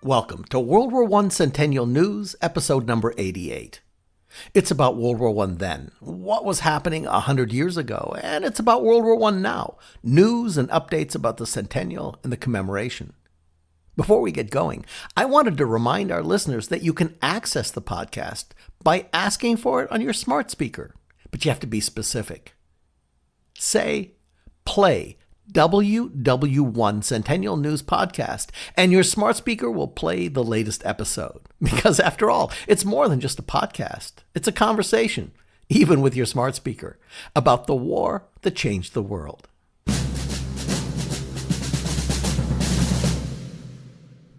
Welcome to World War I Centennial News, episode number 88. It's about World War I then, what was happening 100 years ago, and it's about World War I now, news and updates about the Centennial and the commemoration. Before we get going, I wanted to remind our listeners that you can access the podcast by asking for it on your smart speaker, but you have to be specific. Say, play WW1 Centennial News Podcast, and your smart speaker will play the latest episode. Because after all, it's more than just a podcast. It's a conversation, even with your smart speaker, about the war that changed the world.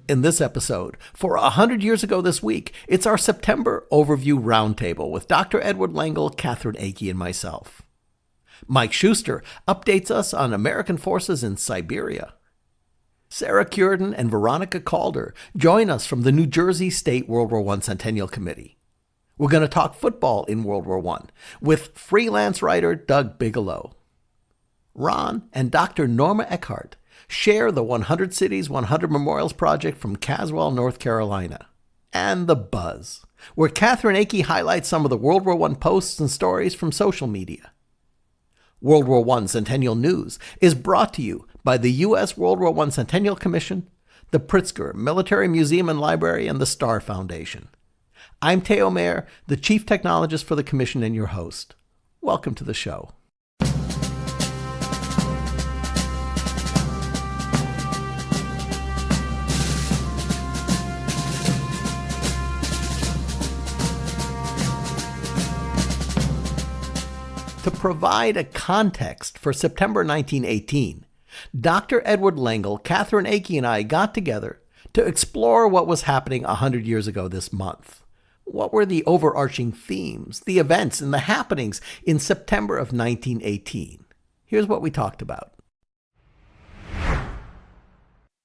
In this episode, for 100 years ago this week, it's our September Overview Roundtable with Dr. Edward Lengel, Katherine Akey, and myself. Mike Shuster updates us on American forces in Siberia. Sara, Cureton, and Veronica Calder join us from the New Jersey State World War I Centennial Committee. We're going to talk football in World War I with freelance writer Doug Bigelow. Ron and Dr. Norma Eckard share the 100 Cities, 100 Memorials project from Caswell, North Carolina. And The Buzz, where Katherine Akey highlights some of the World War I posts and stories from social media. World War I Centennial News is brought to you by the U.S. World War I Centennial Commission, the Pritzker Military Museum and Library, and the Star Foundation. I'm Theo, the Chief Technologist for the Commission and your host. Welcome to the show. To provide a context for September 1918, Dr. Edward Lengel, Katherine Akey, and I got together to explore what was happening 100 years ago this month. What were the overarching themes, the events, and the happenings in September of 1918? Here's what we talked about.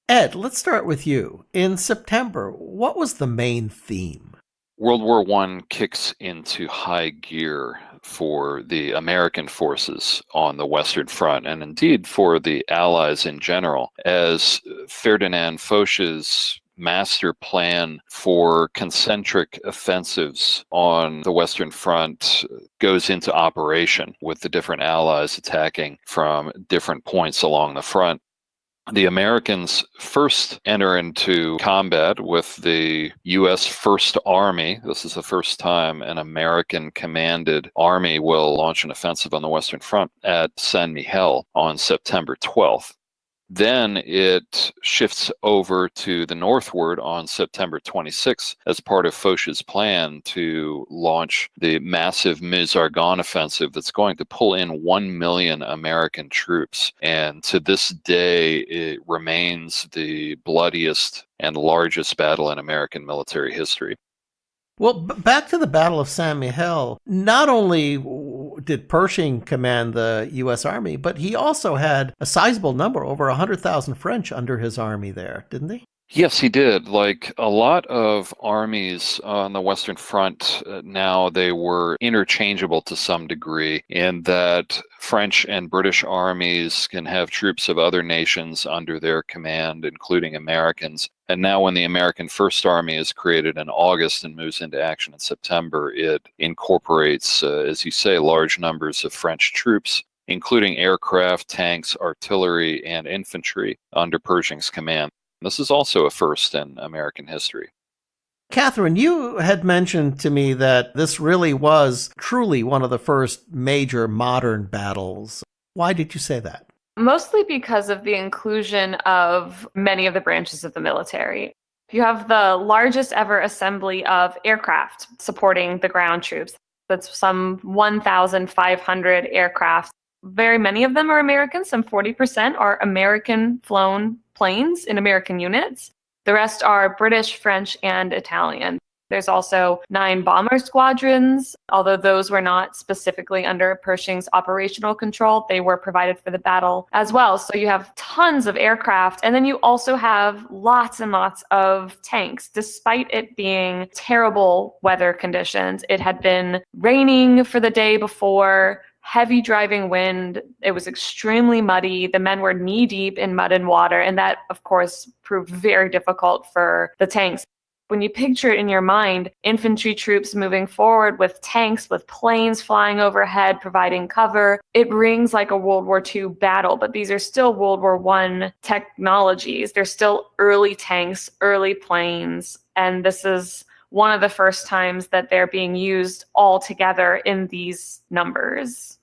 Ed, let's start with you. In September, what was the main theme? World War I kicks into high gear for the American forces on the Western Front, and indeed for the Allies in general, as Ferdinand Foch's master plan for concentric offensives on the Western Front goes into operation, with the different Allies attacking from different points along the front. The Americans first enter into combat with the U.S. First Army. This is the first time an American-commanded army will launch an offensive on the Western Front at Saint-Mihiel on September 12th. Then it shifts over to the northward on September 26th as part of Foch's plan to launch the massive Meuse-Argonne offensive that's going to pull in 1 million American troops. And to this day, it remains the bloodiest and largest battle in American military history. Well, back to the Battle of Saint-Mihiel, not only did Pershing command the U.S. Army, but he also had a sizable number, over 100,000 French under his army there, didn't he? Yes, he did. Like a lot of armies on the Western Front now, they were interchangeable to some degree in that French and British armies can have troops of other nations under their command, including Americans. And now when the American First Army is created in August and moves into action in September, it incorporates, as you say, large numbers of French troops, including aircraft, tanks, artillery, and infantry under Pershing's command. This is also a first in American history. Katherine, you had mentioned to me that this really was truly one of the first major modern battles. Why did you say that? Mostly because of the inclusion of many of the branches of the military. You have the largest ever assembly of aircraft supporting the ground troops. That's some 1,500 aircraft. Very many of them are American. Some 40% are American-flown planes in American units. The rest are British, French, and Italian. There's also 9 bomber squadrons, although those were not specifically under Pershing's operational control. They were provided for the battle as well. So you have tons of aircraft, and then you also have lots and lots of tanks. Despite it being terrible weather conditions, it had been raining for the day before, heavy driving wind. It was extremely muddy. The men were knee deep in mud and water, and that, of course, proved very difficult for the tanks. When you picture it in your mind, infantry troops moving forward with tanks, with planes flying overhead, providing cover, it rings like a World War II battle, but these are still World War I technologies. They're still early tanks, early planes, and this is one of the first times that they're being used all together in these numbers.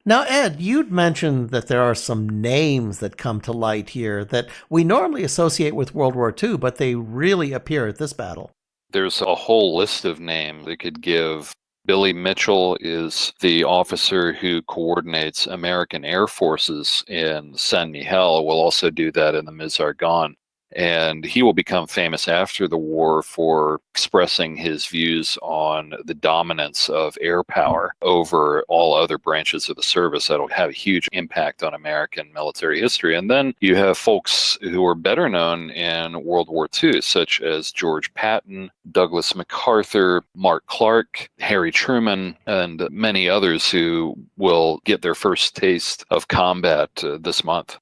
Now, Ed, you'd mentioned that there are some names that come to light here that we normally associate with World War II, but they really appear at this battle. There's a whole list of names they could give. Billy Mitchell is the officer who coordinates American Air Forces in Saint-Mihiel. Will also do that in the Meuse-Argonne. And he will become famous after the war for expressing his views on the dominance of air power over all other branches of the service. That'll have a huge impact on American military history. And then you have folks who are better known in World War II, such as George Patton, Douglas MacArthur, Mark Clark, Harry Truman, and many others who will get their first taste of combat this month.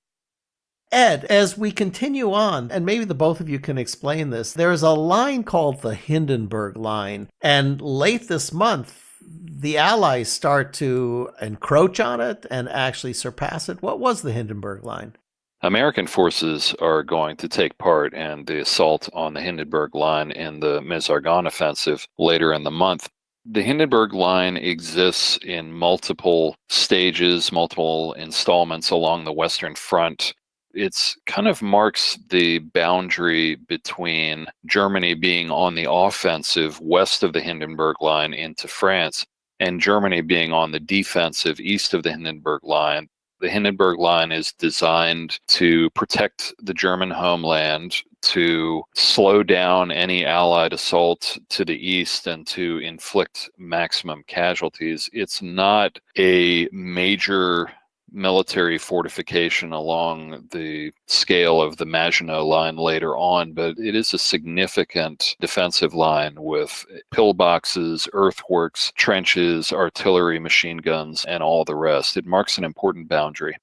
Ed, as we continue on, and maybe the both of you can explain this, there is a line called the Hindenburg Line, and late this month, the Allies start to encroach on it and actually surpass it. What was the Hindenburg Line? American forces are going to take part in the assault on the Hindenburg Line in the Meuse-Argonne offensive later in the month. The Hindenburg Line exists in multiple stages, multiple installments along the Western Front. It's kind of marks the boundary between Germany being on the offensive west of the Hindenburg Line into France and Germany being on the defensive east of the Hindenburg Line. The Hindenburg Line is designed to protect the German homeland, to slow down any Allied assault to the east, and to inflict maximum casualties. It's not a major military fortification along the scale of the Maginot Line later on, but it is a significant defensive line with pillboxes, earthworks, trenches, artillery, machine guns, and all the rest. It marks an important boundary.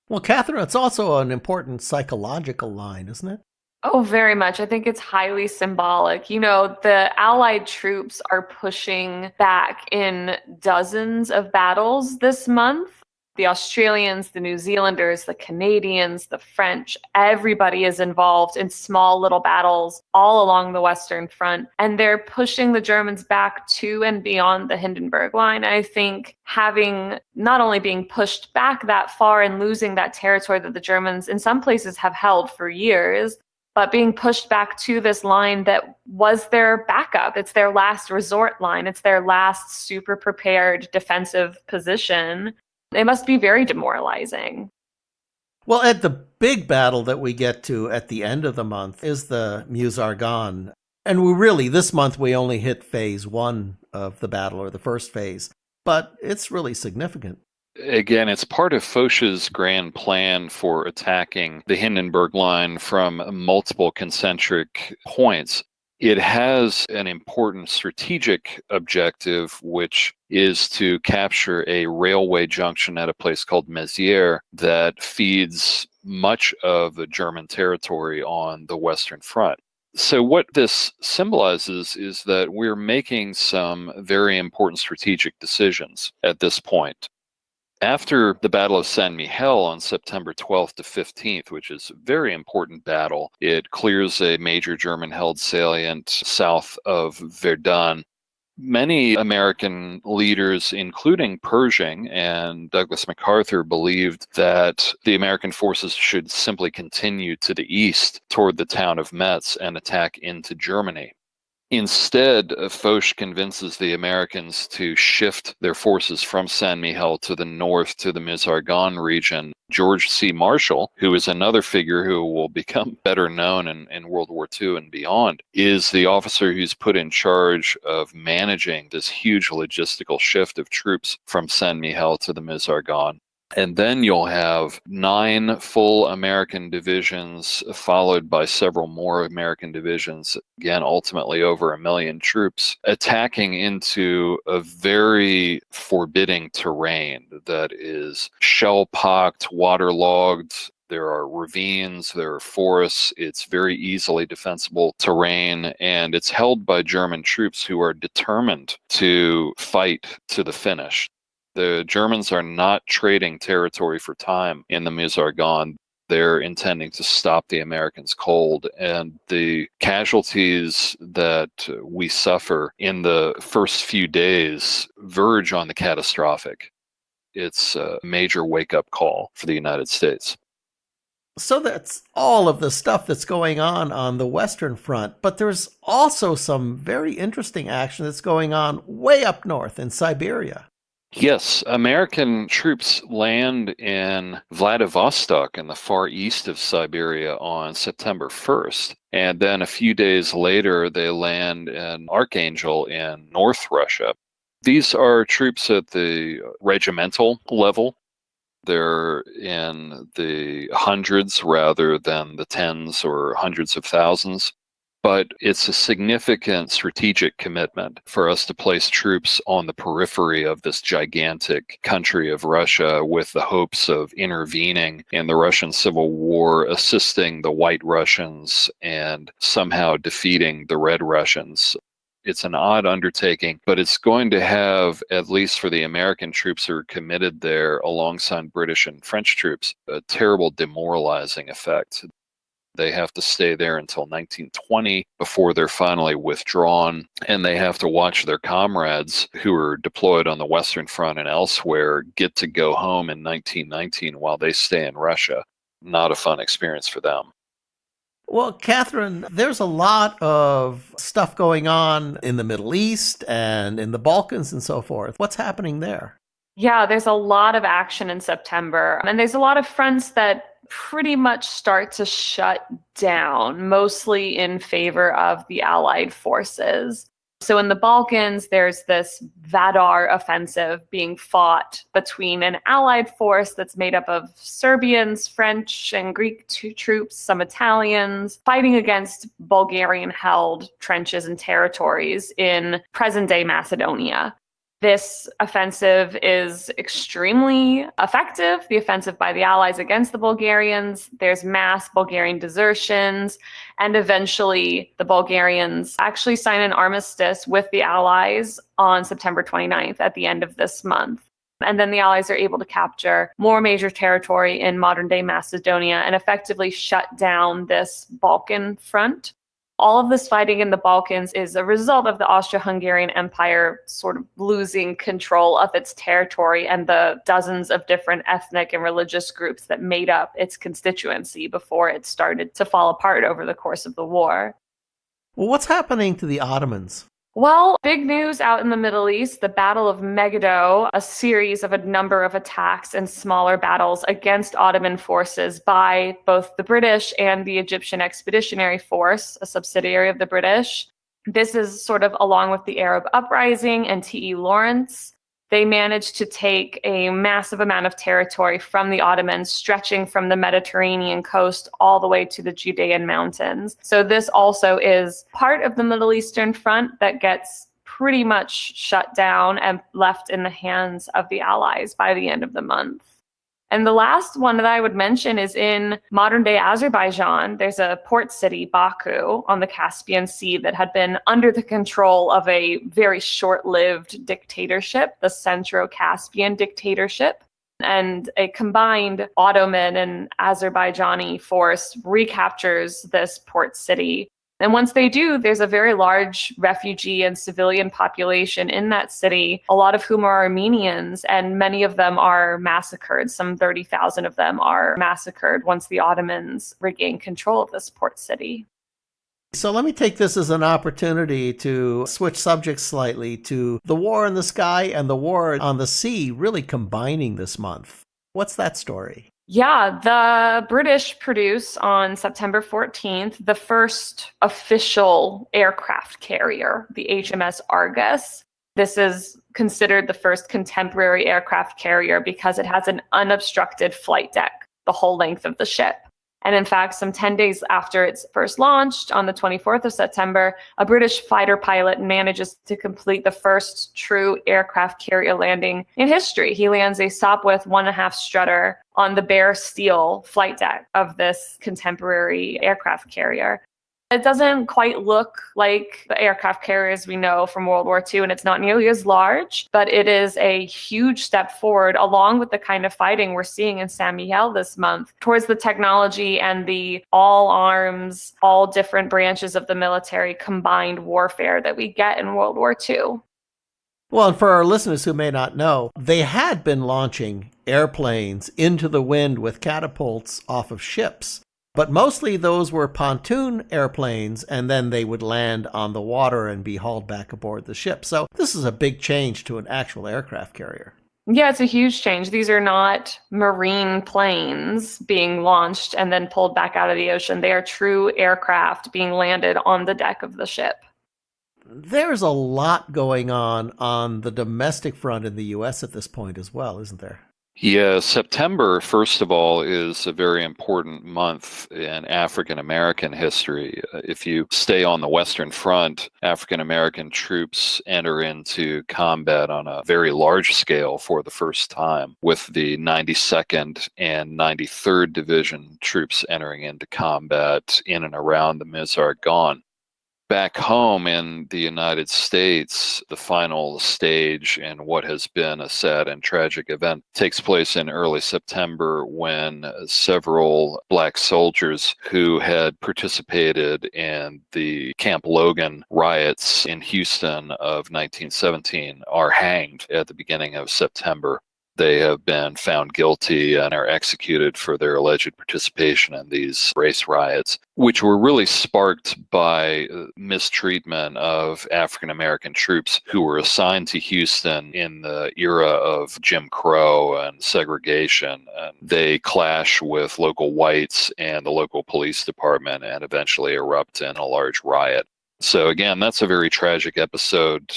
Well, Katherine, it's also an important psychological line, isn't it? Oh, very much. I think it's highly symbolic. You know, the Allied troops are pushing back in dozens of battles this month. The Australians, the New Zealanders, the Canadians, the French, everybody is involved in small little battles all along the Western Front. And they're pushing the Germans back to and beyond the Hindenburg Line. I think having not only being pushed back that far and losing that territory that the Germans in some places have held for years, but being pushed back to this line that was their backup. It's their last resort line. It's their last super prepared defensive position. It must be very demoralizing. Well, Ed, the big battle that we get to at the end of the month is the Meuse-Argonne. And this month, we only hit phase 1 of the battle, or the first phase. But it's really significant. Again, it's part of Foch's grand plan for attacking the Hindenburg Line from multiple concentric points. It has an important strategic objective, which is to capture a railway junction at a place called Mézières that feeds much of the German territory on the Western Front. So what this symbolizes is that we're making some very important strategic decisions at this point. After the Battle of Saint-Mihiel on September 12th to 15th, which is a very important battle, it clears a major German-held salient south of Verdun. Many American leaders, including Pershing and Douglas MacArthur, believed that the American forces should simply continue to the east toward the town of Metz and attack into Germany. Instead, Foch convinces the Americans to shift their forces from Saint-Mihiel to the north to the Meuse-Argonne region. George C. Marshall, who is another figure who will become better known in World War II and beyond, is the officer who's put in charge of managing this huge logistical shift of troops from Saint-Mihiel to the Meuse-Argonne. And then you'll have 9 full American divisions, followed by several more American divisions, again, ultimately over 1 million troops, attacking into a very forbidding terrain that is shell-pocked, waterlogged. There are ravines, there are forests. It's very easily defensible terrain, and it's held by German troops who are determined to fight to the finish. The Germans are not trading territory for time in the Meuse-Argonne. They're intending to stop the Americans cold. And the casualties that we suffer in the first few days verge on the catastrophic. It's a major wake-up call for the United States. So that's all of the stuff that's going on the Western Front, but there's also some very interesting action that's going on way up north in Siberia. Yes, American troops land in Vladivostok in the far east of Siberia on September 1st. And then a few days later, they land in Archangel in North Russia. These are troops at the regimental level. They're in the hundreds rather than the tens or hundreds of thousands. But it's a significant strategic commitment for us to place troops on the periphery of this gigantic country of Russia with the hopes of intervening in the Russian Civil War, assisting the White Russians, and somehow defeating the Red Russians. It's an odd undertaking, but it's going to have, at least for the American troops who are committed there alongside British and French troops, a terrible demoralizing effect. They have to stay there until 1920 before they're finally withdrawn, and they have to watch their comrades who are deployed on the Western Front and elsewhere get to go home in 1919 while they stay in Russia. Not a fun experience for them. Well, Katherine, there's a lot of stuff going on in the Middle East and in the Balkans and so forth. What's happening there? Yeah, there's a lot of action in September, and there's a lot of fronts that pretty much start to shut down, mostly in favor of the Allied forces. So in the Balkans, there's this Vadar offensive being fought between an Allied force that's made up of Serbians, French, and Greek troops, some Italians, fighting against Bulgarian-held trenches and territories in present-day Macedonia. This offensive is extremely effective, the offensive by the Allies against the Bulgarians. There's mass Bulgarian desertions, and eventually the Bulgarians actually sign an armistice with the Allies on September 29th at the end of this month. And then the Allies are able to capture more major territory in modern-day Macedonia and effectively shut down this Balkan front. All of this fighting in the Balkans is a result of the Austro-Hungarian Empire sort of losing control of its territory and the dozens of different ethnic and religious groups that made up its constituency before it started to fall apart over the course of the war. Well, what's happening to the Ottomans? Well, big news out in the Middle East, the Battle of Megiddo, a series of a number of attacks and smaller battles against Ottoman forces by both the British and the Egyptian Expeditionary Force, a subsidiary of the British. This is sort of along with the Arab Uprising and T.E. Lawrence. They managed to take a massive amount of territory from the Ottomans, stretching from the Mediterranean coast all the way to the Judean mountains. So this also is part of the Middle Eastern front that gets pretty much shut down and left in the hands of the Allies by the end of the month. And the last one that I would mention is in modern-day Azerbaijan. There's a port city, Baku, on the Caspian Sea that had been under the control of a very short-lived dictatorship, the Centro-Caspian dictatorship. And a combined Ottoman and Azerbaijani force recaptures this port city. And once they do, there's a very large refugee and civilian population in that city, a lot of whom are Armenians, and many of them are massacred. Some 30,000 of them are massacred once the Ottomans regain control of this port city. So let me take this as an opportunity to switch subjects slightly to the war in the sky and the war on the sea really combining this month. What's that story? Yeah, the British produce on September 14th the first official aircraft carrier, the HMS Argus. This is considered the first contemporary aircraft carrier because it has an unobstructed flight deck the whole length of the ship. And in fact, some 10 days after it's first launched on the 24th of September, a British fighter pilot manages to complete the first true aircraft carrier landing in history. He lands a Sopwith 1.5 strutter on the bare steel flight deck of this contemporary aircraft carrier. It doesn't quite look like the aircraft carriers we know from World War II, and it's not nearly as large, but it is a huge step forward, along with the kind of fighting we're seeing in Saint Mihiel this month, towards the technology and the all arms, all different branches of the military combined warfare that we get in World War II. Well, and for our listeners who may not know, they had been launching airplanes into the wind with catapults off of ships. But mostly those were pontoon airplanes, and then they would land on the water and be hauled back aboard the ship. So this is a big change to an actual aircraft carrier. Yeah, it's a huge change. These are not marine planes being launched and then pulled back out of the ocean. They are true aircraft being landed on the deck of the ship. There's a lot going on the domestic front in the U.S. at this point as well, isn't there? Yeah, September, first of all, is a very important month in African American history. If you stay on the Western Front, African American troops enter into combat on a very large scale for the first time, with the 92nd and 93rd Division troops entering into combat in and around the Meuse-Argonne. Back home in the United States, the final stage in what has been a sad and tragic event takes place in early September when several Black soldiers who had participated in the Camp Logan riots in Houston of 1917 are hanged at the beginning of September. They have been found guilty and are executed for their alleged participation in these race riots, which were really sparked by mistreatment of African American troops who were assigned to Houston in the era of Jim Crow and segregation. And they clash with local whites and the local police department and eventually erupt in a large riot. So again, that's a very tragic episode.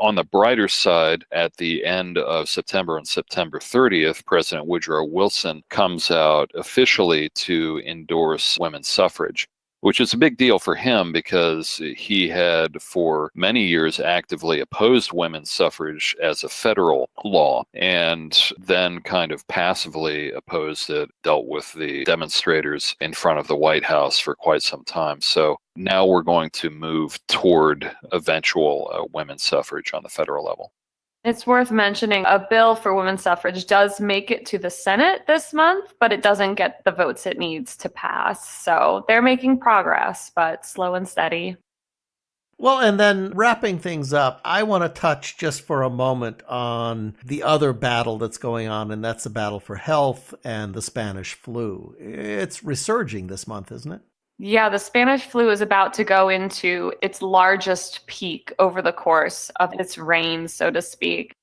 On the brighter side, at the end of September, on September 30th, President Woodrow Wilson comes out officially to endorse women's suffrage, which is a big deal for him because he had for many years actively opposed women's suffrage as a federal law and then kind of passively opposed it, dealt with the demonstrators in front of the White House for quite some time. So now we're going to move toward eventual women's suffrage on the federal level. It's worth mentioning a bill for women's suffrage does make it to the Senate this month, but it doesn't get the votes it needs to pass. So they're making progress, but slow and steady. Well, and then wrapping things up, I want to touch just for a moment on the other battle that's going on, and that's the battle for health and the Spanish flu. It's resurging this month, isn't it? Yeah, the Spanish flu is about to go into its largest peak over the course of its reign, so to speak.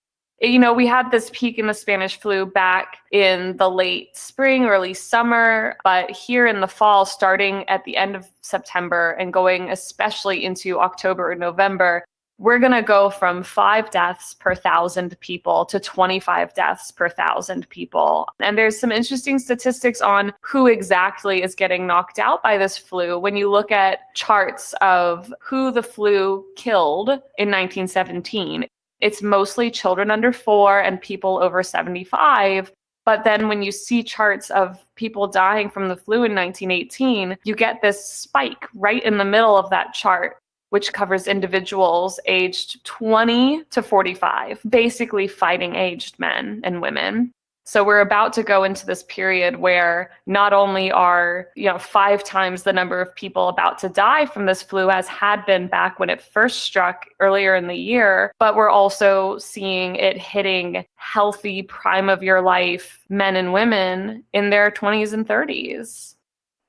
You know, we had this peak in the Spanish flu back in the late spring, early summer, but here in the fall, starting at the end of September and going especially into October and November, we're going to go from 5 deaths per 1,000 people to 25 deaths per 1,000 people. And there's some interesting statistics on who exactly is getting knocked out by this flu. When you look at charts of who the flu killed in 1917, it's mostly children under 4 and people over 75. But then when you see charts of people dying from the flu in 1918, you get this spike right in the middle of that chart, which covers individuals aged 20 to 45, basically fighting-aged men and women. So we're about to go into this period where not only are 5 times the number of people about to die from this flu as had been back when it first struck earlier in the year, but we're also seeing it hitting healthy, prime-of-your-life men and women in their 20s and 30s.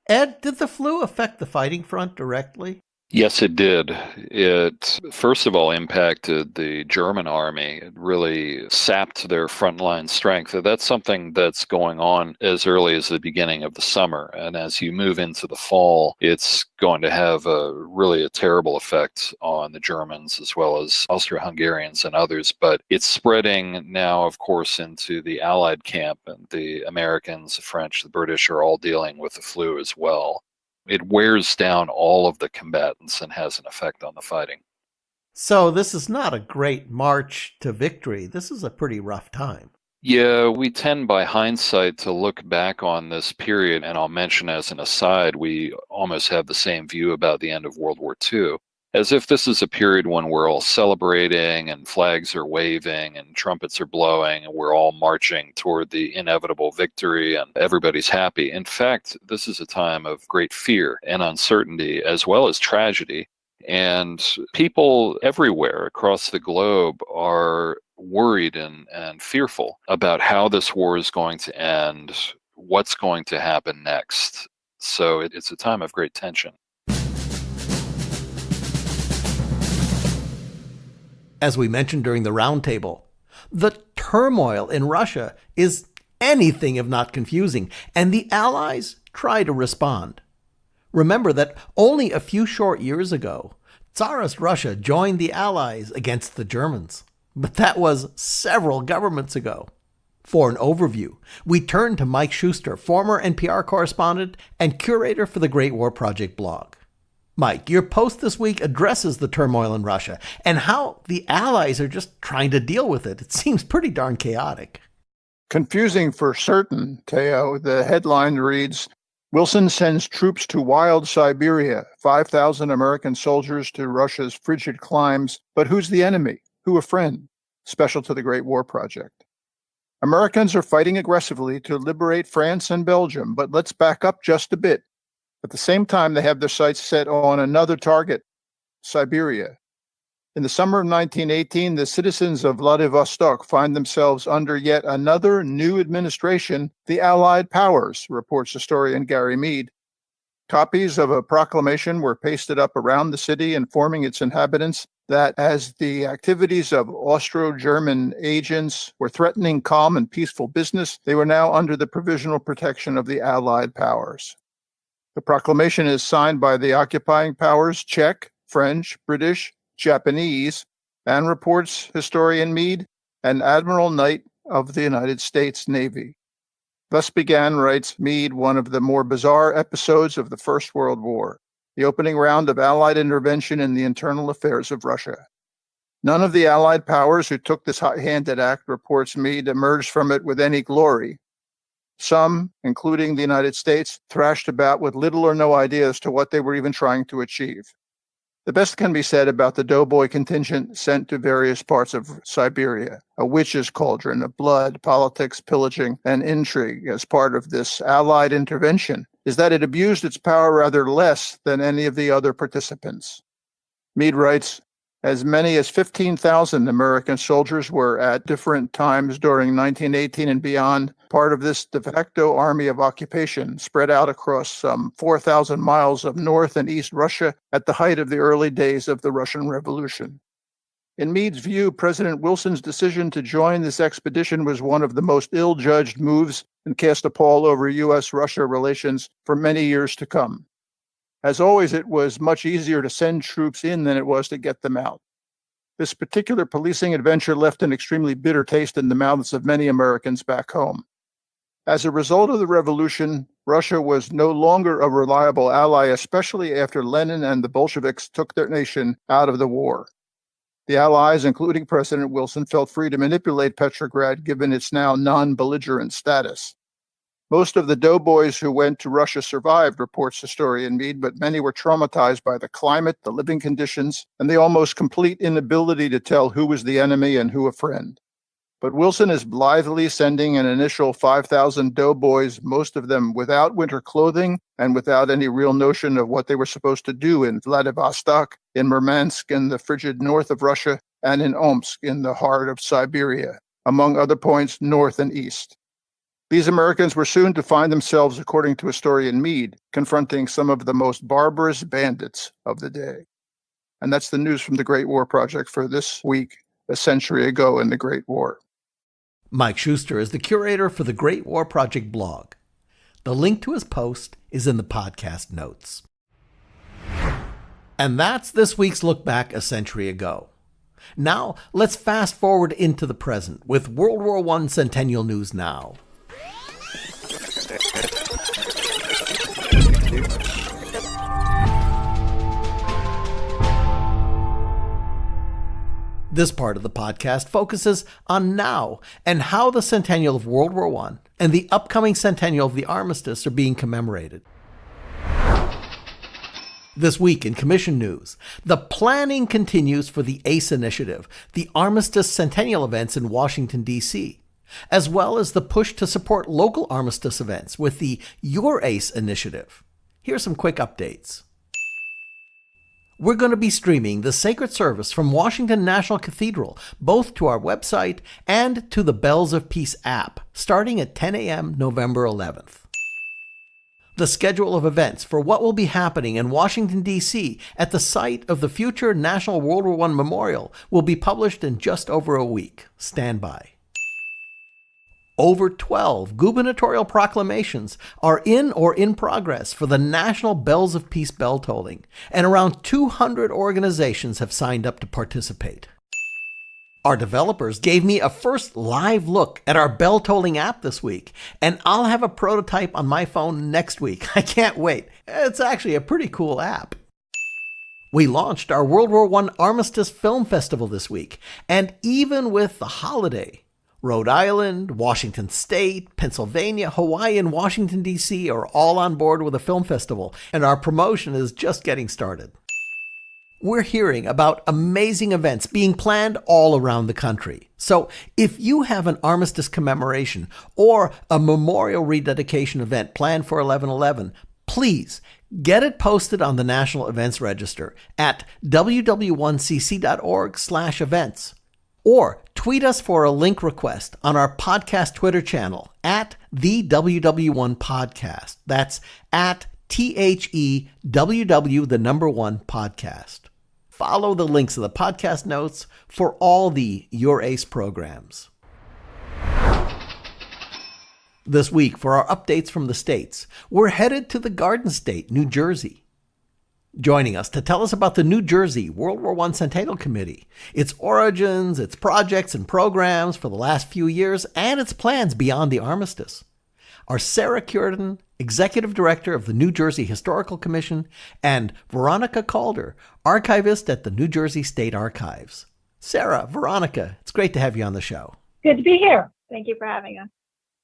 Ed, did the flu affect the fighting front directly? Yes, it did. It, first of all, impacted the German army. It really sapped their frontline strength. That's something that's going on as early as the beginning of the summer. And as you move into the fall, it's going to have a terrible effect on the Germans as well as Austro-Hungarians and others. But it's spreading now, of course, into the Allied camp, and the Americans, the French, the British are all dealing with the flu as well. It wears down all of the combatants and has an effect on the fighting. So this is not a great march to victory. This is a pretty rough time. Yeah, we tend by hindsight to look back on this period, and I'll mention as an aside, we almost have the same view about the end of World War II, as if this is a period when we're all celebrating and flags are waving and trumpets are blowing and we're all marching toward the inevitable victory and everybody's happy. In fact, this is a time of great fear and uncertainty as well as tragedy. And people everywhere across the globe are worried and fearful about how this war is going to end, what's going to happen next. So it's a time of great tension. As we mentioned during the roundtable, the turmoil in Russia is anything if not confusing, and the Allies try to respond. Remember that only a few short years ago, Tsarist Russia joined the Allies against the Germans, but that was several governments ago. For an overview, we turn to Mike Shuster, former NPR correspondent and curator for the Great War Project blog. Mike, your post this week addresses the turmoil in Russia and how the Allies are just trying to deal with it. It seems pretty darn chaotic. Confusing for certain, Theo. The headline reads, Wilson sends troops to wild Siberia, 5,000 American soldiers to Russia's frigid climes. But who's the enemy? Who a friend? Special to the Great War Project. Americans are fighting aggressively to liberate France and Belgium, but let's back up just a bit. At the same time, they have their sights set on another target, Siberia. In the summer of 1918, the citizens of Vladivostok find themselves under yet another new administration, the Allied powers, reports historian Gary Mead. Copies of a proclamation were pasted up around the city, informing its inhabitants that as the activities of Austro-German agents were threatening calm and peaceful business, they were now under the provisional protection of the Allied powers. The proclamation is signed by the occupying powers, Czech, French, British, Japanese, and, reports historian Mead, an Admiral Knight of the United States Navy. Thus began, writes Mead, one of the more bizarre episodes of the First World War, the opening round of Allied intervention in the internal affairs of Russia. None of the Allied powers who took this high-handed act, reports Mead, emerged from it with any glory. Some, including the United States, thrashed about with little or no idea as to what they were even trying to achieve. The best can be said about the doughboy contingent sent to various parts of Siberia, a witch's cauldron of blood, politics, pillaging, and intrigue as part of this Allied intervention, is that it abused its power rather less than any of the other participants. Mead writes, as many as 15,000 American soldiers were at different times during 1918 and beyond part of this de facto army of occupation spread out across some 4,000 miles of North and East Russia at the height of the early days of the Russian Revolution. In Mead's view, President Wilson's decision to join this expedition was one of the most ill-judged moves and cast a pall over U.S.-Russia relations for many years to come. As always, it was much easier to send troops in than it was to get them out. This particular policing adventure left an extremely bitter taste in the mouths of many Americans back home. As a result of the revolution, Russia was no longer a reliable ally, especially after Lenin and the Bolsheviks took their nation out of the war. The Allies, including President Wilson, felt free to manipulate Petrograd given its now non-belligerent status. Most of the doughboys who went to Russia survived, reports historian Mead, but many were traumatized by the climate, the living conditions, and the almost complete inability to tell who was the enemy and who a friend. But Wilson is blithely sending an initial 5,000 doughboys, most of them without winter clothing and without any real notion of what they were supposed to do in Vladivostok, in Murmansk in the frigid north of Russia, and in Omsk in the heart of Siberia, among other points north and east. These Americans were soon to find themselves, according to historian Mead, confronting some of the most barbarous bandits of the day. And that's the news from the Great War Project for this week, a century ago in the Great War. Mike Shuster is the curator for the Great War Project blog. The link to his post is in the podcast notes. And that's this week's Look Back a Century Ago. Now, let's fast forward into the present with World War I Centennial News Now. This part of the podcast focuses on now and how the centennial of World War I and the upcoming centennial of the armistice are being commemorated. This week in Commission News, the planning continues for the ACE initiative, the Armistice Centennial events in Washington, D.C., as well as the push to support local armistice events with the YourACE initiative. Here's some quick updates. We're going to be streaming the sacred service from Washington National Cathedral, both to our website and to the Bells of Peace app, starting at 10 a.m. November 11th. The schedule of events for what will be happening in Washington, D.C. at the site of the future National World War I Memorial will be published in just over a week. Stand by. Over 12 gubernatorial proclamations are in or in progress for the National Bells of Peace bell tolling, and around 200 organizations have signed up to participate. Our developers gave me a first live look at our bell tolling app this week, and I'll have a prototype on my phone next week. I can't wait. It's actually a pretty cool app. We launched our World War I Armistice Film Festival this week, and even with the holiday, Rhode Island, Washington State, Pennsylvania, Hawaii, and Washington, D.C. are all on board with a film festival, and our promotion is just getting started. We're hearing about amazing events being planned all around the country. So if you have an armistice commemoration or a memorial rededication event planned for 11/11, please get it posted on the National Events Register at ww1cc.org/events. Or tweet us for a link request on our podcast Twitter channel at the WW1 Podcast. That's at THEWW1 Podcast. Follow the links in the podcast notes for all the YourACE programs. This week, for our updates from the states, we're headed to the Garden State, New Jersey. Joining us to tell us about the New Jersey World War I Centennial Committee, its origins, its projects and programs for the last few years, and its plans beyond the armistice, are Sara Cureton, Executive Director of the New Jersey Historical Commission, and Veronica Calder, Archivist at the New Jersey State Archives. Sara, Veronica, it's great to have you on the show. Good to be here. Thank you for having us.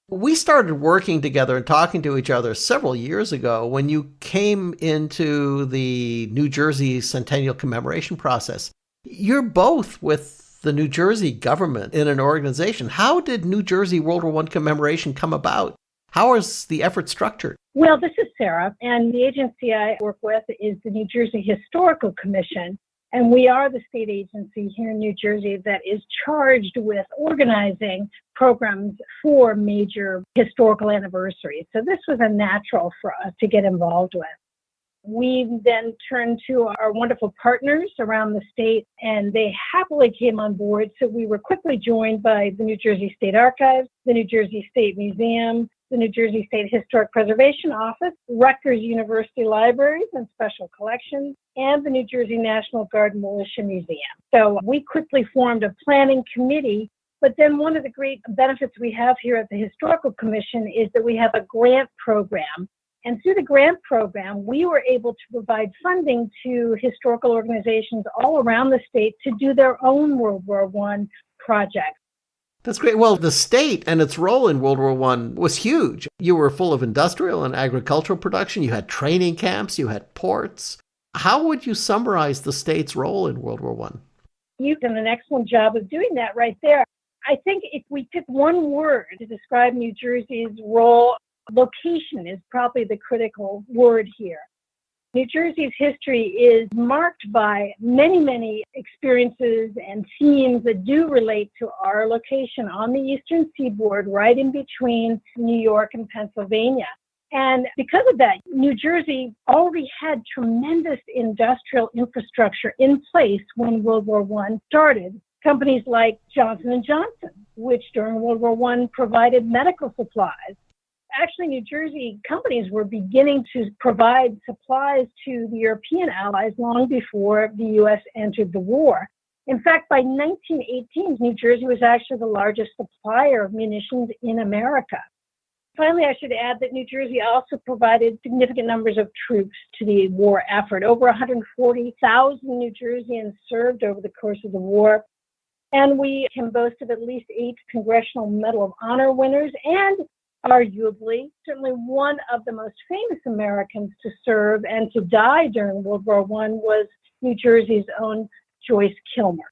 We started working together and talking to each other several years ago when you came into the New Jersey Centennial commemoration process. You're both with the New Jersey government in an organization. How did New Jersey World War I commemoration come about? How is the effort structured? Well, this is Sara, and the agency I work with is the New Jersey Historical Commission. And we are the state agency here in New Jersey that is charged with organizing programs for major historical anniversaries. So this was a natural for us to get involved with. We then turned to our wonderful partners around the state, and they happily came on board. So we were quickly joined by the New Jersey State Archives, the New Jersey State Museum, the New Jersey State Historic Preservation Office, Rutgers University Libraries and Special Collections, and the New Jersey National Guard Militia Museum. So we quickly formed a planning committee, but then one of the great benefits we have here at the Historical Commission is that we have a grant program. And through the grant program, we were able to provide funding to historical organizations all around the state to do their own World War I projects. That's great. Well, the state and its role in World War I was huge. You were full of industrial and agricultural production. You had training camps. You had ports. How would you summarize the state's role in World War I? You've done an excellent job of doing that right there. I think if we pick one word to describe New Jersey's role, location is probably the critical word here. New Jersey's history is marked by many, many experiences and themes that do relate to our location on the eastern seaboard, right in between New York and Pennsylvania. And because of that, New Jersey already had tremendous industrial infrastructure in place when World War I started. Companies like Johnson & Johnson, which during World War I provided medical supplies. Actually, New Jersey companies were beginning to provide supplies to the European allies long before the U.S. entered the war. In fact, by 1918, New Jersey was actually the largest supplier of munitions in America. Finally, I should add that New Jersey also provided significant numbers of troops to the war effort. Over 140,000 New Jerseyans served over the course of the war. And we can boast of at least 8 Congressional Medal of Honor winners and arguably, certainly one of the most famous Americans to serve and to die during World War I was New Jersey's own Joyce Kilmer.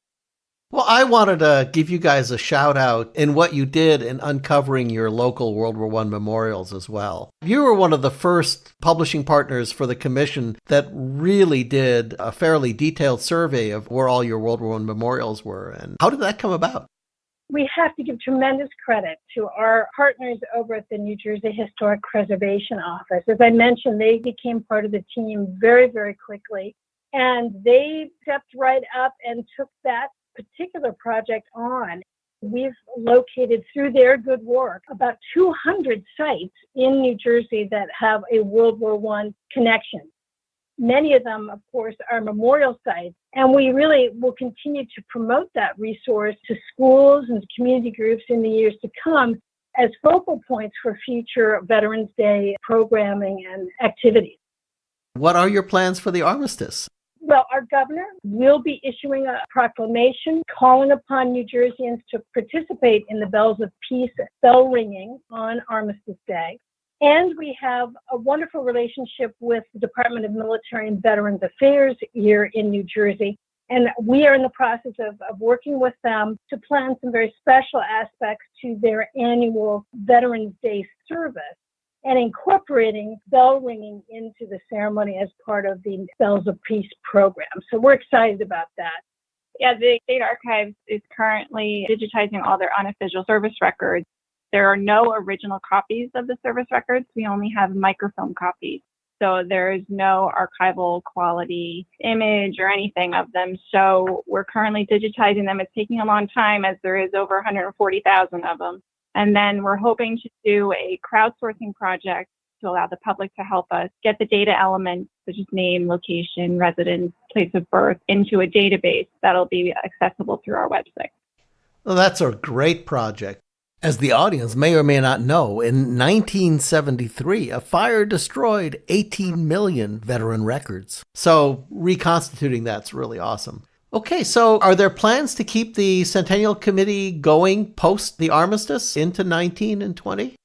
Well, I wanted to give you guys a shout out in what you did in uncovering your local World War I memorials as well. You were one of the first publishing partners for the commission that really did a fairly detailed survey of where all your World War I memorials were. And how did that come about? We have to give tremendous credit to our partners over at the New Jersey Historic Preservation Office. As I mentioned, they became part of the team very, very quickly. And they stepped right up and took that particular project on. We've located, through their good work, about 200 sites in New Jersey that have a World War I connection. Many of them, of course, are memorial sites, and we really will continue to promote that resource to schools and community groups in the years to come as focal points for future Veterans Day programming and activities. What are your plans for the armistice? Well, our governor will be issuing a proclamation calling upon New Jerseyans to participate in the Bells of Peace bell ringing on Armistice Day. And we have a wonderful relationship with the Department of Military and Veterans Affairs here in New Jersey. And we are in the process of working with them to plan some very special aspects to their annual Veterans Day service and incorporating bell ringing into the ceremony as part of the Bells of Peace program. So we're excited about that. Yeah, the State Archives is currently digitizing all their unofficial service records. There are no original copies of the service records. We only have microfilm copies. So there is no archival quality image or anything of them. So we're currently digitizing them. It's taking a long time as there is over 140,000 of them. And then we're hoping to do a crowdsourcing project to allow the public to help us get the data elements, such as name, location, residence, place of birth, into a database that'll be accessible through our website. Well, that's a great project. As the audience may or may not know, in 1973, a fire destroyed 18 million veteran records. So reconstituting that's really awesome. Okay, so are there plans to keep the Centennial Committee going post the armistice into 19 and 20?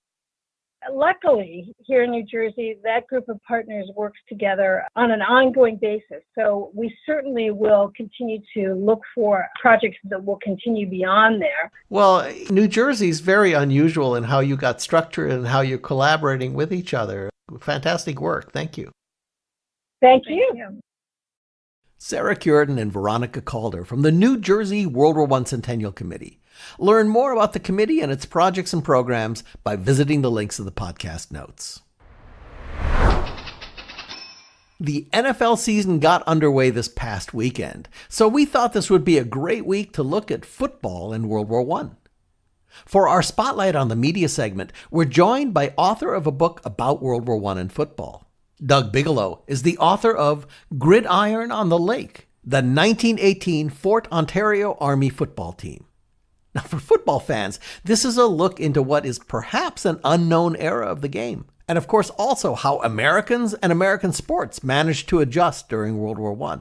Luckily, here in New Jersey, that group of partners works together on an ongoing basis. So we certainly will continue to look for projects that will continue beyond there. Well, New Jersey's very unusual in how you got structured and how you're collaborating with each other. Fantastic work. Thank you. Thank you. Sara Cureton and Veronica Calder from the New Jersey World War I Centennial Committee. Learn more about the committee and its projects and programs by visiting the links of the podcast notes. The NFL season got underway this past weekend, so we thought this would be a great week to look at football in World War I. For our Spotlight on the Media segment, we're joined by author of a book about World War I and football. Doug Bigelow is the author of Gridiron on the Lake, the 1918 Fort Ontario Army football team. Now, for football fans, this is a look into what is perhaps an unknown era of the game. And of course, also how Americans and American sports managed to adjust during World War I.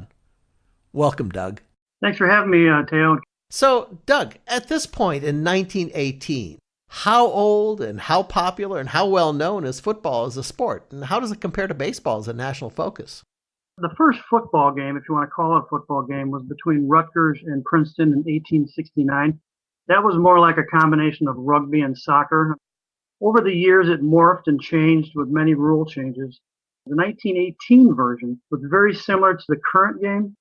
Welcome, Doug. Thanks for having me, Theo. So, Doug, at this point in 1918, how old and how popular and how well known is football as a sport? And how does it compare to baseball as a national focus? The first football game, if you want to call it a football game, was between Rutgers and Princeton in 1869. That was more like a combination of rugby and soccer. Over the years, it morphed and changed with many rule changes. The 1918 version was very similar to the current game.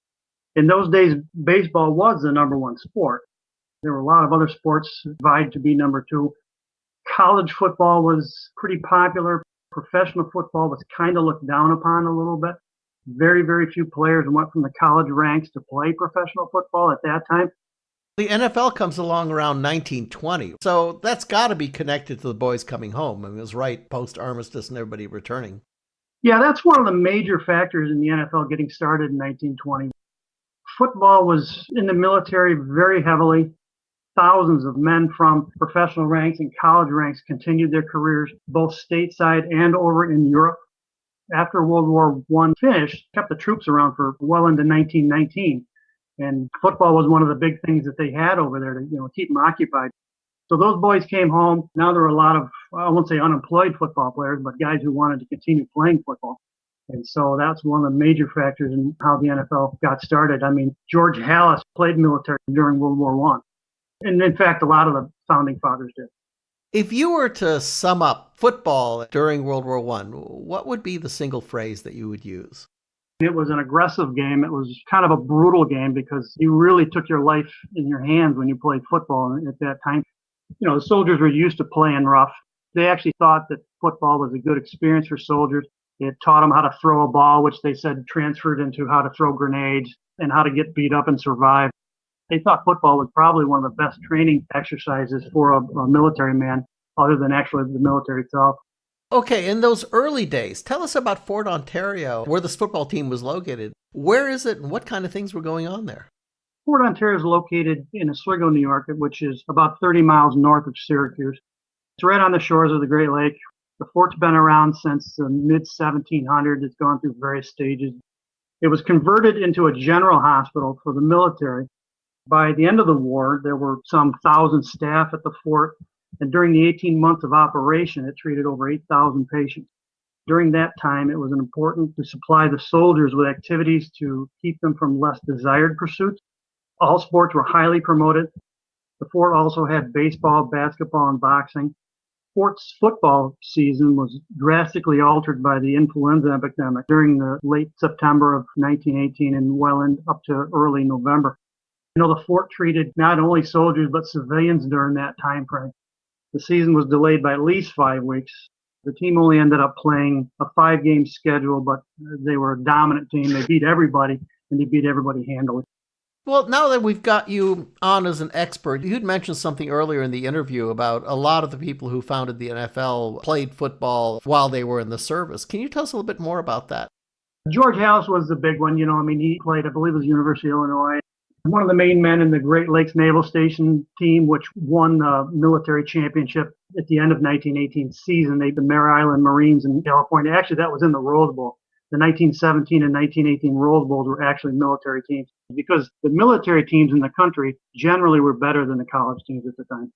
In those days, baseball was the number one sport. There were a lot of other sports vied to be number two. College football was pretty popular. Professional football was kind of looked down upon a little bit. Very, very few players went from the college ranks to play professional football at that time. The NFL comes along around 1920, so that's got to be connected to the boys coming home. I mean, it was right post-armistice and everybody returning. Yeah, that's one of the major factors in the NFL getting started in 1920. Football was in the military very heavily. Thousands of men from professional ranks and college ranks continued their careers both stateside and over in Europe. After World War I finished, kept the troops around for well into 1919. And football was one of the big things that they had over there to keep them occupied. So those boys came home. Now there were a lot of, I won't say unemployed football players, but guys who wanted to continue playing football. And so that's one of the major factors in how the NFL got started. I mean, George Halas played military during World War I. And in fact, a lot of the founding fathers did. If you were to sum up football during World War I, what would be the single phrase that you would use? It was an aggressive game. It was kind of a brutal game because you really took your life in your hands when you played football at that time. The soldiers were used to playing rough. They actually thought that football was a good experience for soldiers. It taught them how to throw a ball, which they said transferred into how to throw grenades and how to get beat up and survive. They thought football was probably one of the best training exercises for a military man, other than actually the military itself. Okay, in those early days, tell us about Fort Ontario, where this football team was located. Where is it and what kind of things were going on there? Fort Ontario is located in Oswego, New York, which is about 30 miles north of Syracuse. It's right on the shores of the Great Lake. The fort's been around since the mid-1700s. It's gone through various stages. It was converted into a general hospital for the military. By the end of the war, there were some 1,000 staff at the fort. And during the 18 months of operation, it treated over 8,000 patients. During that time, it was important to supply the soldiers with activities to keep them from less desired pursuits. All sports were highly promoted. The fort also had baseball, basketball, and boxing. Fort's football season was drastically altered by the influenza epidemic during the late September of 1918 and well up to early November. The fort treated not only soldiers but civilians during that time frame. The season was delayed by at least 5 weeks. The team only ended up playing a 5-game schedule, but they were a dominant team. They beat everybody, and they beat everybody handily. Well, now that we've got you on as an expert, you'd mentioned something earlier in the interview about a lot of the people who founded the NFL played football while they were in the service. Can you tell us a little bit more about that? George Halas was the big one. He played, I believe it was University of Illinois. One of the main men in the Great Lakes Naval Station team, which won the military championship at the end of 1918 season. The Mare Island Marines in California. Actually, that was in the Rose Bowl. The 1917 and 1918 Rose Bowls were actually military teams because the military teams in the country generally were better than the college teams at the time.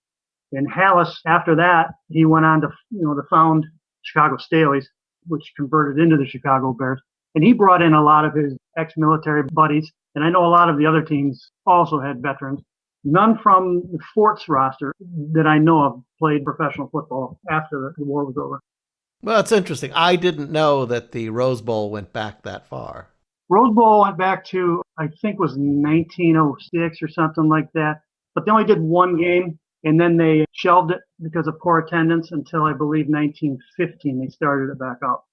And Halas, after that, he went on to, to found Chicago Staleys, which converted into the Chicago Bears. And he brought in a lot of his ex-military buddies. And I know a lot of the other teams also had veterans. None from the Fort's roster that I know of played professional football after the war was over. Well, it's interesting. I didn't know that the Rose Bowl went back that far. Rose Bowl went back to, I think, was 1906 or something like that. But they only did one game, and then they shelved it because of poor attendance until, I believe, 1915. They started it back up.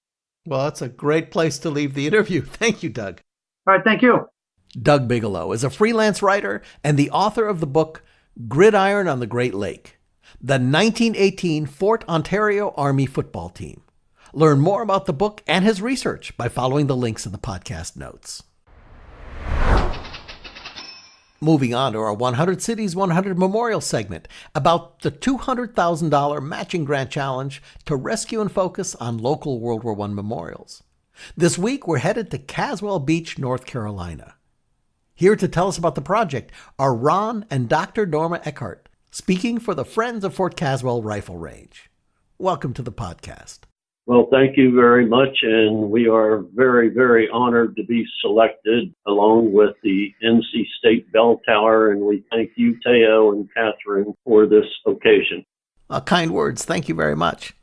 Well, that's a great place to leave the interview. Thank you, Doug. All right, thank you. Doug Bigelow is a freelance writer and the author of the book Gridiron on the Great Lake, the 1918 Fort Ontario Army football team. Learn more about the book and his research by following the links in the podcast notes. Moving on to our 100 Cities, 100 Memorials segment about the $200,000 matching grant challenge to rescue and focus on local World War I memorials. This week, we're headed to Caswell Beach, North Carolina. Here to tell us about the project are Ron and Dr. Norma Eckard, speaking for the Friends of Fort Caswell Rifle Range. Welcome to the podcast. Well, thank you very much, and we are very, very honored to be selected along with the NC State Bell Tower, and we thank you, Theo and Katherine, for this occasion. Kind words. Thank you very much.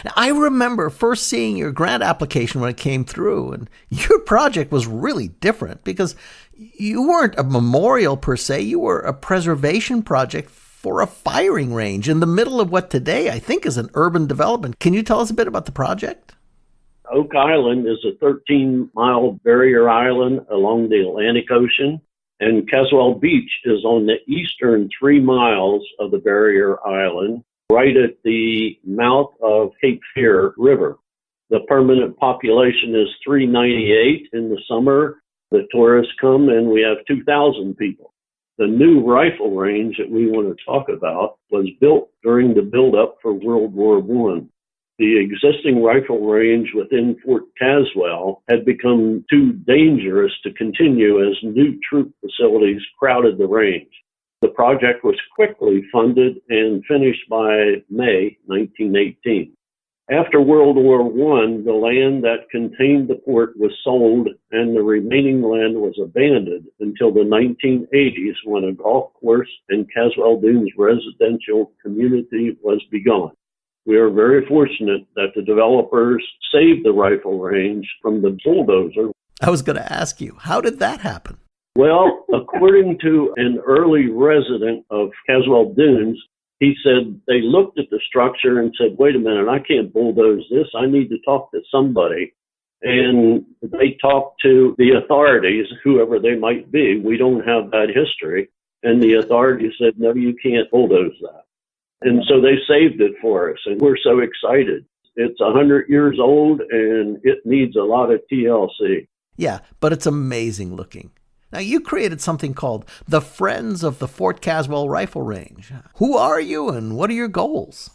Now, I remember first seeing your grant application when it came through, and your project was really different because you weren't a memorial per se, you were a preservation project for a firing range in the middle of what today I think is an urban development. Can you tell us a bit about the project? Oak Island is a 13-mile barrier island along the Atlantic Ocean, and Caswell Beach is on the eastern 3 miles of the barrier island, right at the mouth of Cape Fear River. The permanent population is 398 in the summer. The tourists come, and we have 2,000 people. The new rifle range that we want to talk about was built during the buildup for World War I. The existing rifle range within Fort Caswell had become too dangerous to continue as new troop facilities crowded the range. The project was quickly funded and finished by May 1918. After World War I, the land that contained the fort was sold and the remaining land was abandoned until the 1980s when a golf course and Caswell Dunes residential community was begun. We are very fortunate that the developers saved the rifle range from the bulldozer. I was going to ask you, how did that happen? Well, according to an early resident of Caswell Dunes, he said they looked at the structure and said, wait a minute, I can't bulldoze this. I need to talk to somebody. And they talked to the authorities, whoever they might be. We don't have that history. And the authorities said, no, you can't bulldoze that. And so they saved it for us, and we're so excited. It's 100 years old, and it needs a lot of TLC. Yeah, but it's amazing looking. Now, you created something called the Friends of the Fort Caswell Rifle Range. Who are you, and what are your goals?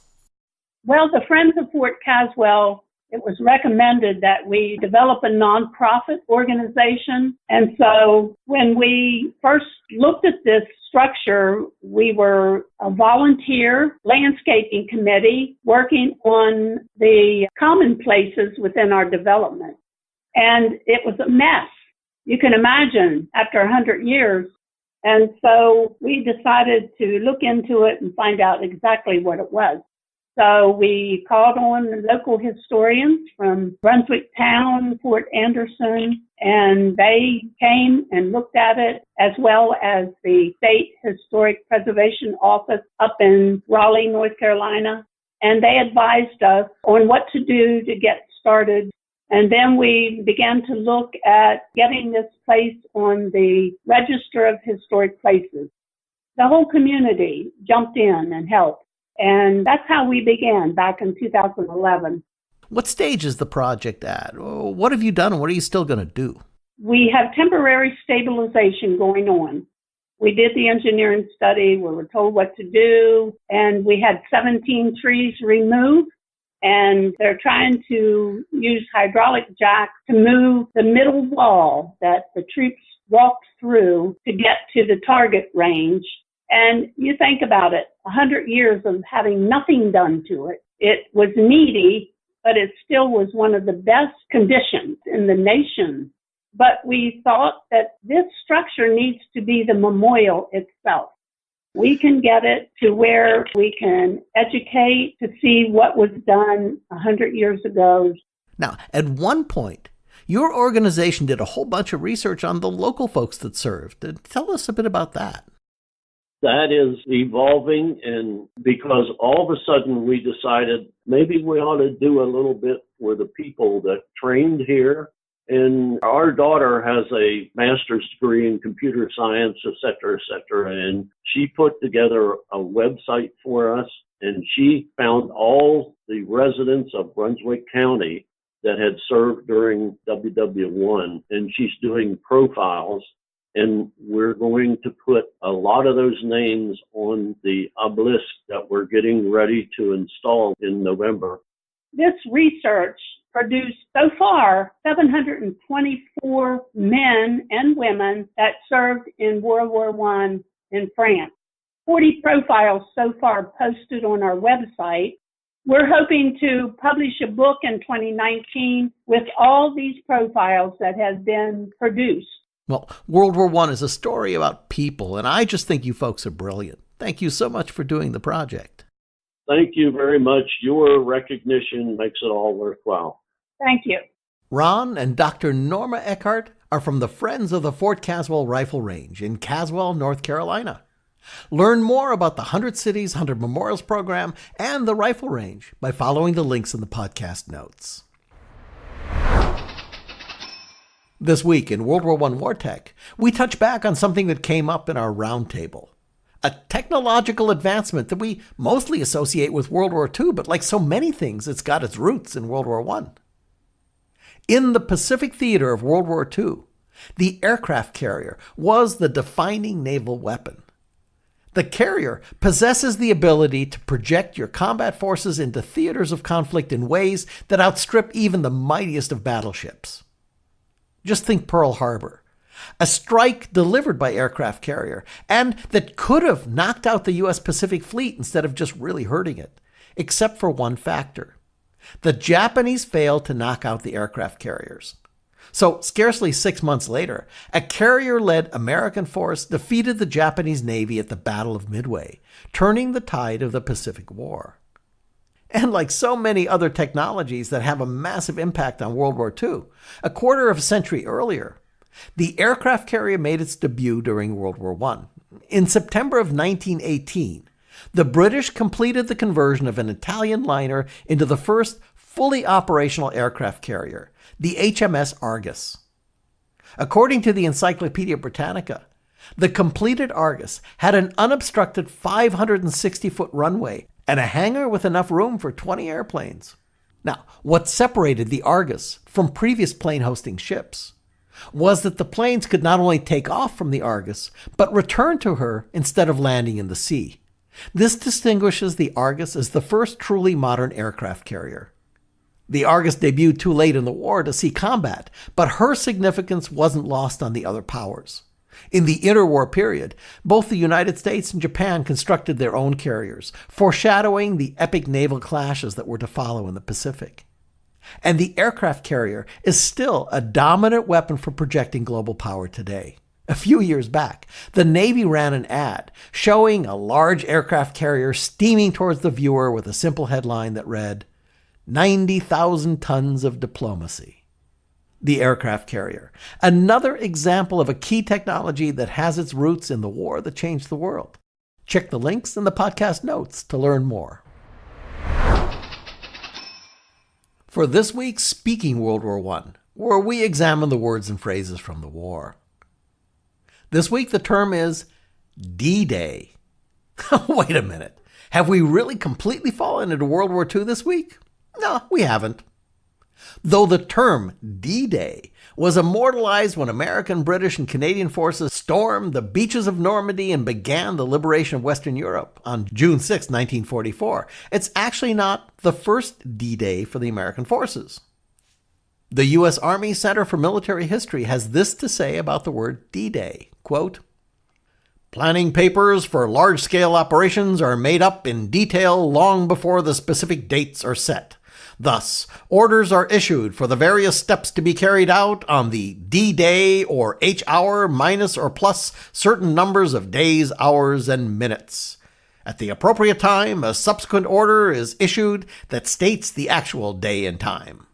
Well, the Friends of Fort Caswell, it was recommended that we develop a nonprofit organization. And so when we first looked at this structure, we were a volunteer landscaping committee working on the common places within our development. And it was a mess. You can imagine after 100 years. And so we decided to look into it and find out exactly what it was. So we called on local historians from Brunswick Town, Fort Anderson, and they came and looked at it, as well as the State Historic Preservation Office up in Raleigh, North Carolina. And they advised us on what to do to get started. And then we began to look at getting this place on the Register of Historic Places. The whole community jumped in and helped. And that's how we began back in 2011. What stage is the project at? What have you done, and what are you still going to do? We have temporary stabilization going on. We did the engineering study. We were told what to do, and we had 17 trees removed. And they're trying to use hydraulic jacks to move the middle wall that the troops walked through to get to the target range. And you think about it, 100 years of having nothing done to it. It was needy, but it still was one of the best conditions in the nation. But we thought that this structure needs to be the memorial itself. We can get it to where we can educate to see what was done 100 years ago. Now, at one point, your organization did a whole bunch of research on the local folks that served. Tell us a bit about that. That is evolving, and because all of a sudden we decided maybe we ought to do a little bit for the people that trained here. And our daughter has a master's degree in computer science, et cetera, and she put together a website for us, and she found all the residents of Brunswick County that had served during WW1, and she's doing profiles. And we're going to put a lot of those names on the obelisk that we're getting ready to install in November. This research produced so far 724 men and women that served in World War I in France. 40 profiles so far posted on our website. We're hoping to publish a book in 2019 with all these profiles that have been produced. Well, World War I is a story about people, and I just think you folks are brilliant. Thank you so much for doing the project. Thank you very much. Your recognition makes it all worthwhile. Thank you. Ron and Dr. Norma Eckard are from the Friends of the Fort Caswell Rifle Range in Caswell, North Carolina. Learn more about the 100 Cities, 100 Memorials program and the rifle range by following the links in the podcast notes. This week in WW1 War Tech, we touch back on something that came up in our roundtable. A technological advancement that we mostly associate with World War II, but like so many things, it's got its roots in World War I. In the Pacific theater of World War II, the aircraft carrier was the defining naval weapon. The carrier possesses the ability to project your combat forces into theaters of conflict in ways that outstrip even the mightiest of battleships. Just think Pearl Harbor, a strike delivered by aircraft carrier, and that could have knocked out the U.S. Pacific Fleet instead of just really hurting it, except for one factor. The Japanese failed to knock out the aircraft carriers. So, scarcely 6 months later, a carrier-led American force defeated the Japanese Navy at the Battle of Midway, turning the tide of the Pacific War. And like so many other technologies that have a massive impact on World War II, a quarter of a century earlier, the aircraft carrier made its debut during World War I. In September of 1918, the British completed the conversion of an Italian liner into the first fully operational aircraft carrier, the HMS Argus. According to the Encyclopedia Britannica, the completed Argus had an unobstructed 560-foot runway and a hangar with enough room for 20 airplanes. Now, what separated the Argus from previous plane-hosting ships was that the planes could not only take off from the Argus, but return to her instead of landing in the sea. This distinguishes the Argus as the first truly modern aircraft carrier. The Argus debuted too late in the war to see combat, but her significance wasn't lost on the other powers. In the interwar period, both the United States and Japan constructed their own carriers, foreshadowing the epic naval clashes that were to follow in the Pacific. And the aircraft carrier is still a dominant weapon for projecting global power today. A few years back, the Navy ran an ad showing a large aircraft carrier steaming towards the viewer with a simple headline that read, 90,000 tons of diplomacy. The aircraft carrier, another example of a key technology that has its roots in the war that changed the world. Check the links in the podcast notes to learn more. For this week's Speaking World War I, where we examine the words and phrases from the war. This week the term is D-Day. Wait a minute. Have we really completely fallen into World War II this week? No, we haven't. Though the term D-Day was immortalized when American, British, and Canadian forces stormed the beaches of Normandy and began the liberation of Western Europe on June 6, 1944, it's actually not the first D-Day for the American forces. The U.S. Army Center for Military History has this to say about the word D-Day, quote, planning papers for large-scale operations are made up in detail long before the specific dates are set. Thus, orders are issued for the various steps to be carried out on the D-Day or H-hour minus or plus certain numbers of days, hours, and minutes. At the appropriate time, a subsequent order is issued that states the actual day and time.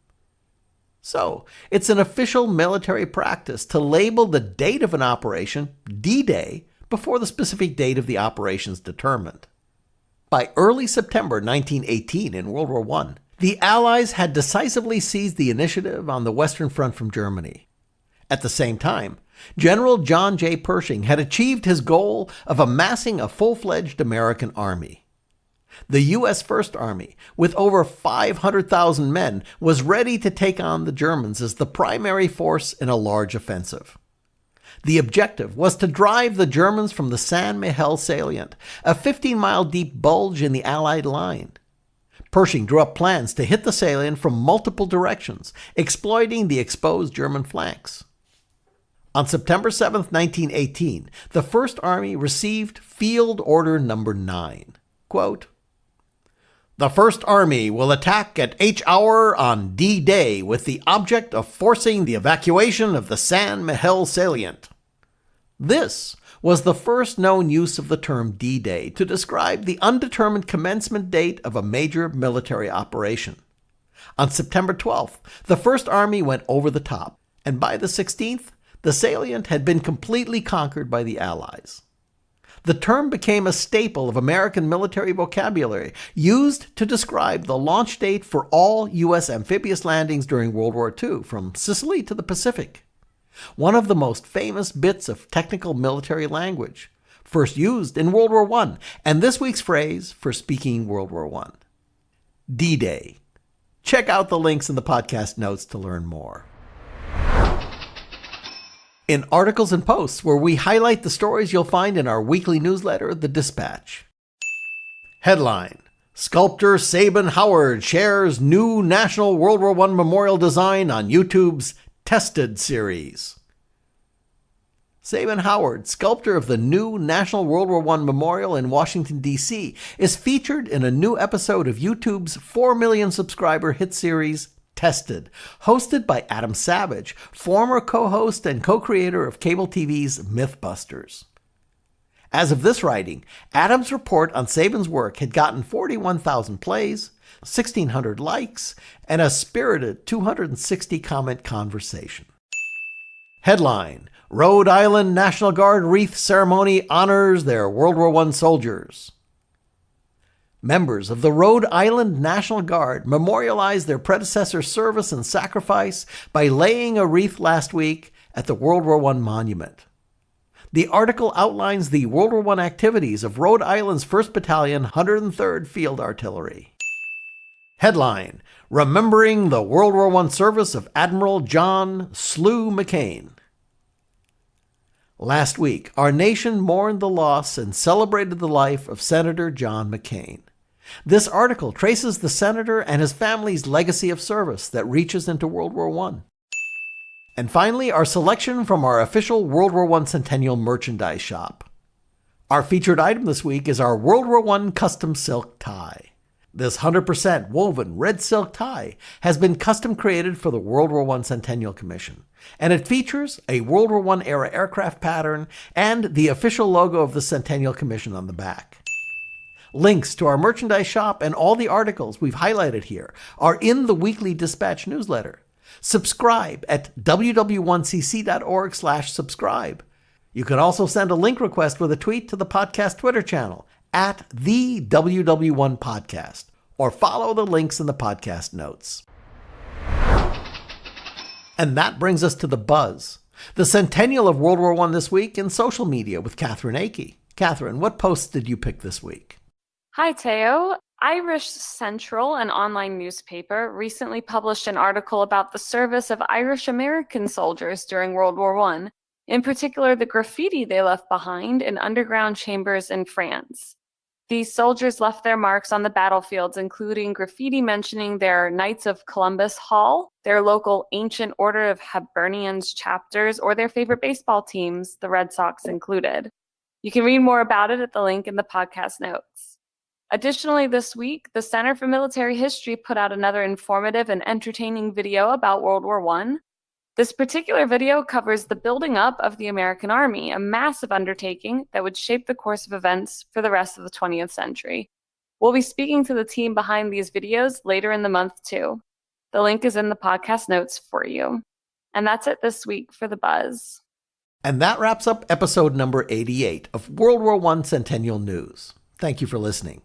So, it's an official military practice to label the date of an operation D-Day before the specific date of the operation is determined. By early September 1918 in World War I, the Allies had decisively seized the initiative on the Western Front from Germany. At the same time, General John J. Pershing had achieved his goal of amassing a full-fledged American army. The U.S. First Army, with over 500,000 men, was ready to take on the Germans as the primary force in a large offensive. The objective was to drive the Germans from the San Miguel salient, a 15-mile deep bulge in the Allied line. Pershing drew up plans to hit the salient from multiple directions, exploiting the exposed German flanks. On September 7, 1918, the First Army received Field Order No. 9. Quote, the First Army will attack at H-hour on D-Day with the object of forcing the evacuation of the San Miguel salient. This was the first known use of the term D-Day to describe the undetermined commencement date of a major military operation. On September 12th, the First Army went over the top, and by the 16th, the salient had been completely conquered by the Allies. The term became a staple of American military vocabulary, used to describe the launch date for all U.S. amphibious landings during World War II, from Sicily to the Pacific. One of the most famous bits of technical military language, first used in World War I, and this week's phrase for speaking World War I. D-Day. Check out the links in the podcast notes to learn more. In articles and posts, where we highlight the stories you'll find in our weekly newsletter, The Dispatch. Headline: Sculptor Sabin Howard shares new National World War I memorial design on YouTube's Tested series. Sabin Howard, sculptor of the new National World War I Memorial in Washington, D.C., is featured in a new episode of YouTube's 4 million subscriber hit series, Tested, hosted by Adam Savage, former co-host and co-creator of cable TV's Mythbusters. As of this writing, Adam's report on Sabin's work had gotten 41,000 plays, 1,600 likes, and a spirited 260 comment conversation. Headline: Rhode Island National Guard wreath ceremony honors their World War I soldiers. Members of the Rhode Island National Guard memorialized their predecessors' service and sacrifice by laying a wreath last week at the World War I monument. The article outlines the World War I activities of Rhode Island's 1st Battalion, 103rd Field Artillery. Headline: Remembering the World War I service of Admiral John Slew McCain. Last week, our nation mourned the loss and celebrated the life of Senator John McCain. This article traces the senator and his family's legacy of service that reaches into World War I. And finally, our selection from our official World War I Centennial merchandise shop. Our featured item this week is our World War I custom silk tie. This 100% woven red silk tie has been custom created for the World War I Centennial Commission, and it features a World War I era aircraft pattern and the official logo of the Centennial Commission on the back. Links to our merchandise shop and all the articles we've highlighted here are in the weekly Dispatch newsletter. Subscribe at ww1cc.org/subscribe. You can also send a link request with a tweet to the podcast Twitter channel at the WW1 Podcast, or follow the links in the podcast notes. And that brings us to the buzz, the centennial of World War I this week in social media with Katherine Akey. Katherine, what posts did you pick this week? Hi, Theo. Irish Central, an online newspaper, recently published an article about the service of Irish American soldiers during World War I, in particular the graffiti they left behind in underground chambers in France. These soldiers left their marks on the battlefields, including graffiti mentioning their Knights of Columbus Hall, their local Ancient Order of Hibernians chapters, or their favorite baseball teams, the Red Sox included. You can read more about it at the link in the podcast notes. Additionally, this week, the Center for Military History put out another informative and entertaining video about World War I. This particular video covers the building up of the American Army, a massive undertaking that would shape the course of events for the rest of the 20th century. We'll be speaking to the team behind these videos later in the month, too. The link is in the podcast notes for you. And that's it this week for The Buzz. And that wraps up episode number 88 of World War I Centennial News. Thank you for listening.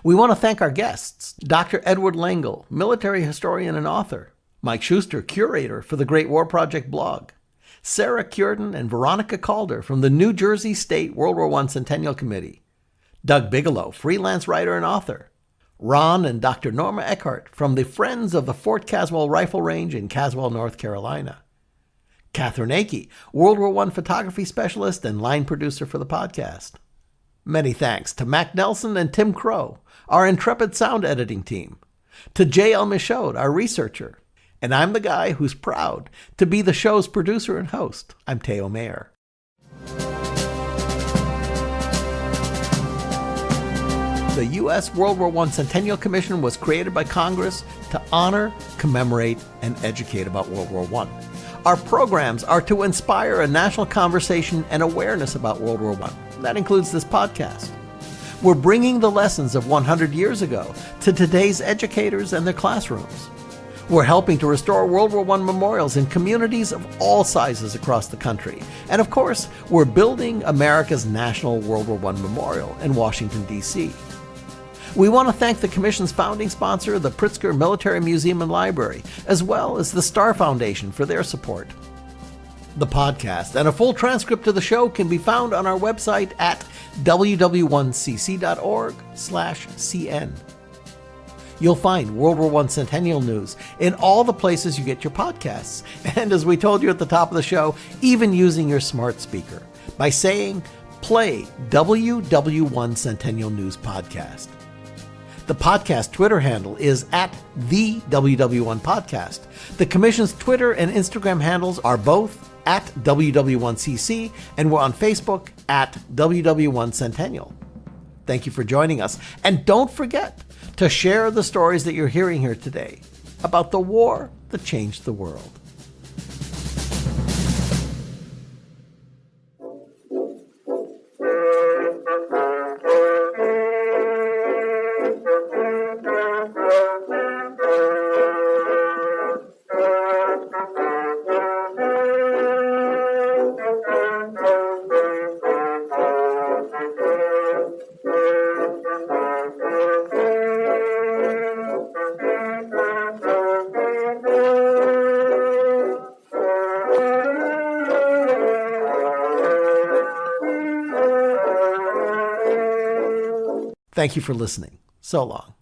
We want to thank our guests, Dr. Edward Lengel, military historian and author, Mike Shuster, curator for the Great War Project blog, Sara Cureton and Veronica Calder from the New Jersey State World War I Centennial Committee, Doug Bigelow, freelance writer and author, Ron and Dr. Norma Eckard from the Friends of the Fort Caswell Rifle Range in Caswell, North Carolina, Katherine Akey, World War I photography specialist and line producer for the podcast. Many thanks to Mac Nelson and Tim Crow, our intrepid sound editing team, to J.L. Michaud, our researcher, and I'm the guy who's proud to be the show's producer and host. I'm Theo Mayer. The U.S. World War I Centennial Commission was created by Congress to honor, commemorate, and educate about World War I. Our programs are to inspire a national conversation and awareness about World War I. That includes this podcast. We're bringing the lessons of 100 years ago to today's educators and their classrooms. We're helping to restore World War I memorials in communities of all sizes across the country. And of course, we're building America's National World War I Memorial in Washington, D.C. We want to thank the Commission's founding sponsor, the Pritzker Military Museum and Library, as well as the Star Foundation for their support. The podcast and a full transcript of the show can be found on our website at ww1cc.org/cn. You'll find World War I Centennial news in all the places you get your podcasts, and as we told you at the top of the show, even using your smart speaker by saying, play WW1 Centennial News Podcast. The podcast Twitter handle is at the WW1 Podcast. The Commission's Twitter and Instagram handles are both at WW1CC, and we're on Facebook at WW1 Centennial. Thank you for joining us, and don't forget to share the stories that you're hearing here today about the war that changed the world. Thank you for listening. So long.